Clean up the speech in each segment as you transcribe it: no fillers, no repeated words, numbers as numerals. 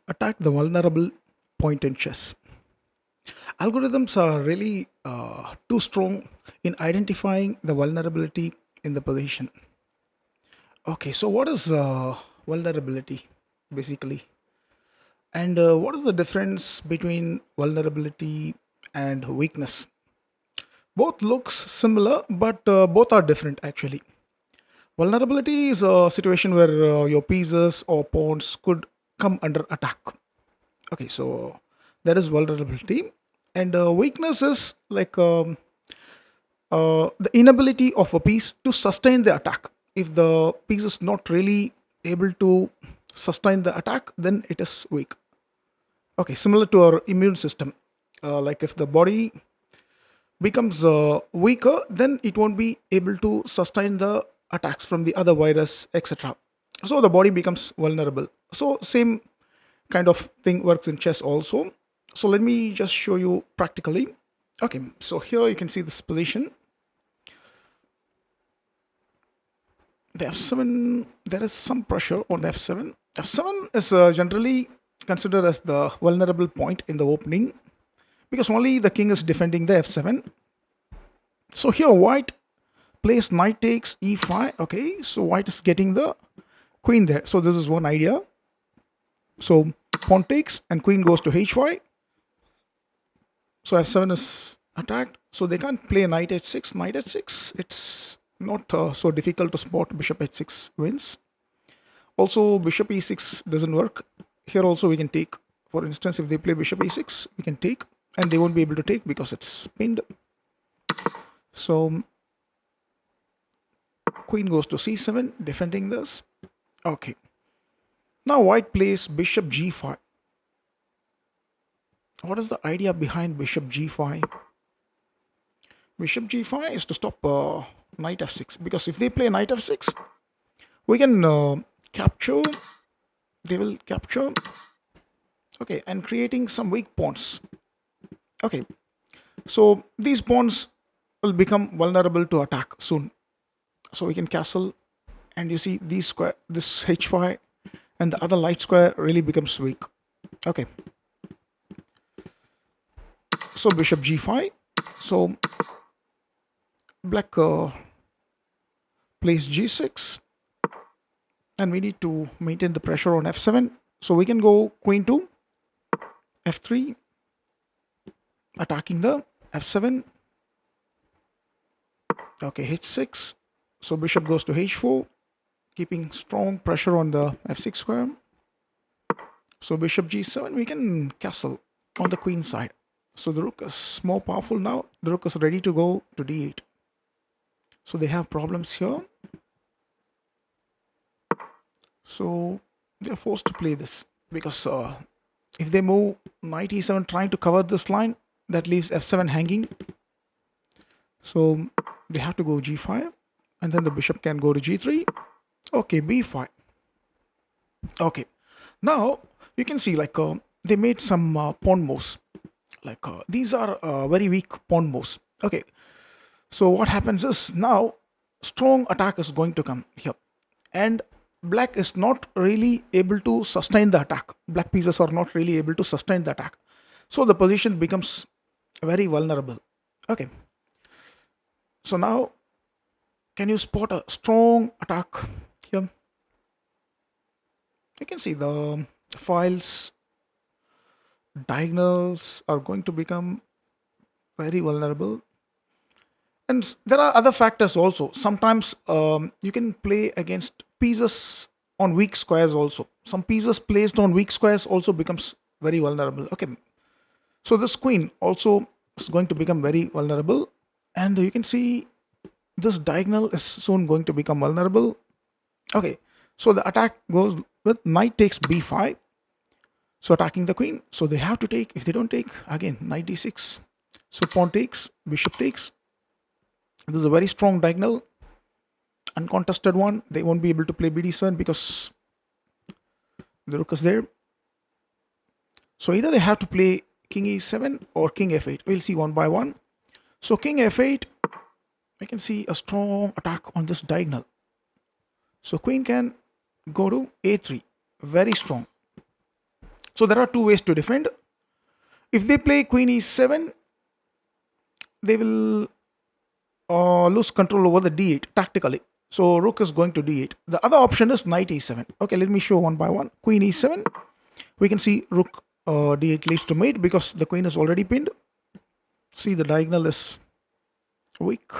Attack the vulnerable point in chess. Algorithms are really too strong in identifying the vulnerability in the position. Okay, so what is vulnerability basically? And what is the difference between vulnerability and weakness? Both looks similar, but both are different actually. Vulnerability is a situation where your pieces or pawns could come under attack. Okay, so that is vulnerability, and weakness is like the inability of a piece to sustain the attack. If the piece is not really able to sustain the attack, then it is weak. Okay, similar to our immune system, like if the body becomes weaker, then it won't be able to sustain the attacks from the other virus, etc. So the body becomes vulnerable. So same kind of thing works in chess also. So let me just show you practically. Okay, so here you can see this position. The f7, there is some pressure on the f7. F7 is generally considered as the vulnerable point in the opening because only the king is defending the f7. So here white plays knight takes e5. Okay, so white is getting the queen there. So this is one idea. So pawn takes and queen goes to h5. So f7 is attacked. So they can't play knight h6. Knight h6. It's not so difficult to spot. Bishop h6 wins. Also, bishop e6 doesn't work. Here also we can take. For instance, if they play bishop e6, we can take, and they won't be able to take because it's pinned. So queen goes to c7, defending this. Okay. Now white plays bishop g5. What is the idea behind bishop g5? Bishop g5 is to stop knight f6, because if they play knight f6, we can capture. They will capture. Okay, and creating some weak pawns. Okay, so these pawns will become vulnerable to attack soon. So we can castle, and you see these square, this h5 and the other light square really becomes weak. Okay, so bishop g5. So black plays g6, and we need to maintain the pressure on f7. So we can go queen to f3, attacking the f7. Okay, h6. So bishop goes to h4, keeping strong pressure on the f6 square. So bishop g7, we can castle on the queen side. So the rook is more powerful now. The rook is ready to go to d8. So they have problems here. So they're forced to play this because if they move knight e7 trying to cover this line, that leaves f7 hanging. So they have to go g5, and then the bishop can go to g3. Okay, b5. Okay, now you can see like they made some pawn moves. Like these are very weak pawn moves. Okay, so what happens is now strong attack is going to come here, and black is not really able to sustain the attack. Black pieces are not really able to sustain the attack, so the position becomes very vulnerable. Okay, so now can you spot a strong attack here? You can see the files diagonals are going to become very vulnerable. And there are other factors also. Sometimes you can play against pieces on weak squares also. Some pieces placed on weak squares also becomes very vulnerable. Okay, so this queen also is going to become very vulnerable, and you can see this diagonal is soon going to become vulnerable. Okay, so the attack goes with knight takes b5, so attacking the queen. So they have to take. If they don't take, again knight d6. So pawn takes, bishop takes. This is a very strong diagonal, uncontested one. They won't be able to play bd7 because the rook is there. So either they have to play king e7 or king f8. We'll see one by one. So king f8, I can see a strong attack on this diagonal. So queen can go to a3, very strong. So there are two ways to defend. If they play queen e7, they will lose control over the d8 tactically. So rook is going to d8. The other option is knight e7. Okay, let me show one by one. Queen e7. We can see rook d8 leads to mate because the queen is already pinned. See, the diagonal is weak.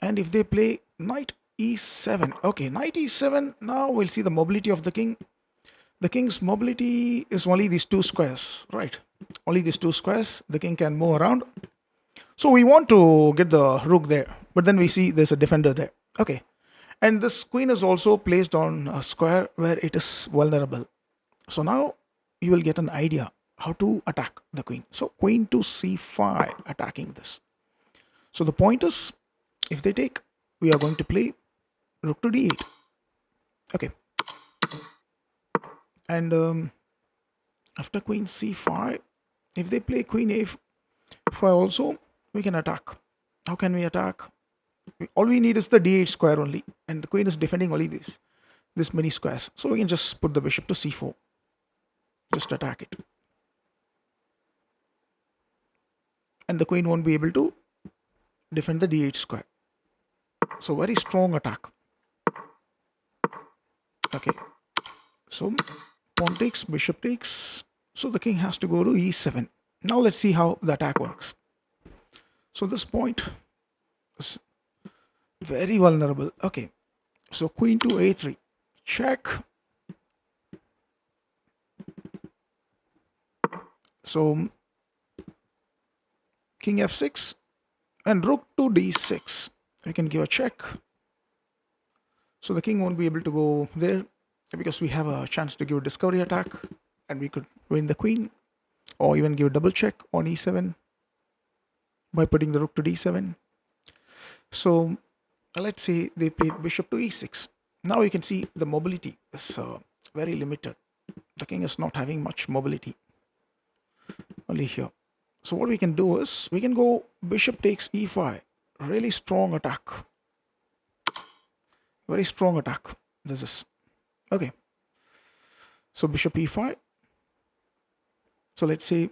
And if they play knight e7, okay, knight e7, now we'll see the mobility of the king. The king's mobility is only these two squares, right? Only these two squares. The king can move around. So we want to get the rook there, but then we see there's a defender there. Okay. And this queen is also placed on a square where it is vulnerable. So now you will get an idea how to attack the queen. So queen to c5 attacking this. So the point is, if they take, we are going to play rook to d8. Okay. And after queen c5, if they play queen a5 also, we can attack. How can we attack? All we need is the d8 square only, and the queen is defending only this many squares. So we can just put the bishop to c4. Just attack it. And the queen won't be able to defend the d8 square. So very strong attack. Okay. So pawn takes, bishop takes. So the king has to go to e7. Now let's see how the attack works. So this point is very vulnerable. Okay. So queen to a3. Check. So king f6 and rook to d6. We can give a check. So the king won't be able to go there because we have a chance to give a discovery attack and we could win the queen, or even give a double check on e7 by putting the rook to d7. So let's say they played bishop to e6. Now you can see the mobility is very limited. The king is not having much mobility, only here. So what we can do is we can go bishop takes e5. Really strong attack. Very strong attack. This is okay. So bishop e5. So let's say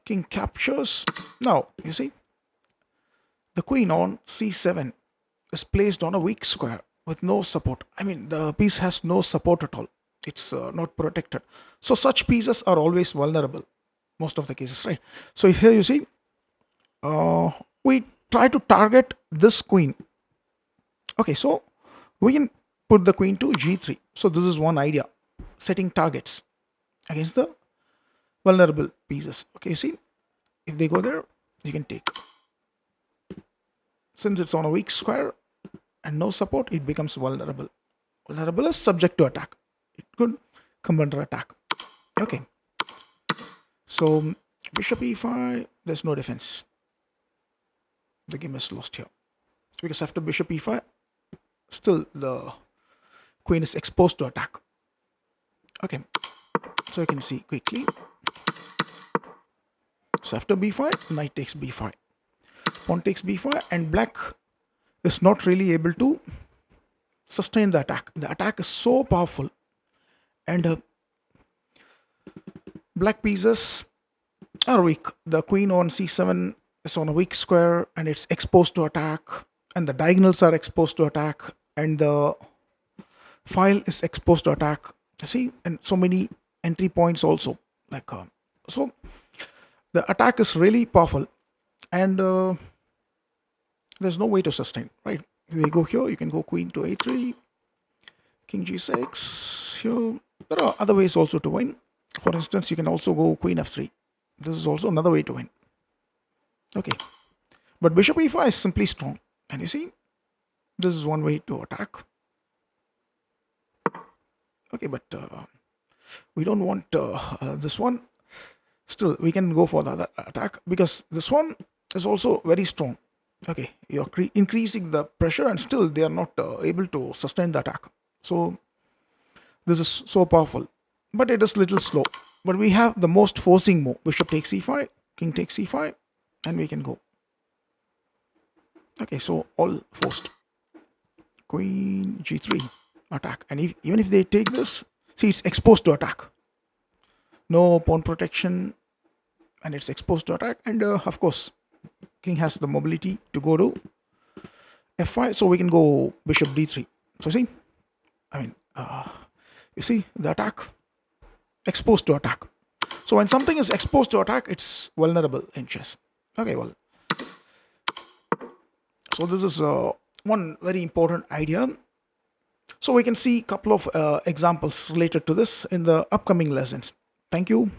king captures. Now you see the queen on c7 is placed on a weak square with no support. I mean, the piece has no support at all. It's not protected. So such pieces are always vulnerable, most of the cases, right? So here you see, we try to target this queen. Okay, so we can put the queen to g3. So this is one idea, setting targets against the vulnerable pieces. Okay, you see, if they go there, you can take. Since it's on a weak square and no support, it becomes vulnerable. Vulnerable is subject to attack. It could come under attack. Okay. So bishop e5, there's no defense. The game is lost here. Because after bishop e5, still the queen is exposed to attack. Okay. So you can see quickly. So after b5, knight takes b5. Pawn takes b5, and black is not really able to sustain the attack. The attack is so powerful, and black pieces are weak. The queen on c7 is on a weak square and it's exposed to attack, and the diagonals are exposed to attack, and the file is exposed to attack. See, and so many entry points also. Like so, the attack is really powerful, and there's no way to sustain. Right? If we go here, you can go queen to a3, king g6. Here, there are other ways also to win. For instance, you can also go queen f3. This is also another way to win. Okay, but bishop e5 is simply strong, and you see, this is one way to attack. Okay, but we don't want this one. Still, we can go for the other attack because this one is also very strong. Okay, you're increasing the pressure, and still they are not able to sustain the attack. So this is so powerful, but it is little slow. But we have the most forcing move: bishop takes e5, king takes e5, and we can go. Okay, so all forced. Queen g3 attack, and even if they take this, See, it's exposed to attack. No pawn protection, and it's exposed to attack. And of course, king has the mobility to go to f5, so we can go bishop d3. So see, I mean, you see the attack, exposed to attack. So when something is exposed to attack, it's vulnerable in chess. Okay, well, so this is one very important idea. So we can see a couple of examples related to this in the upcoming lessons. Thank you.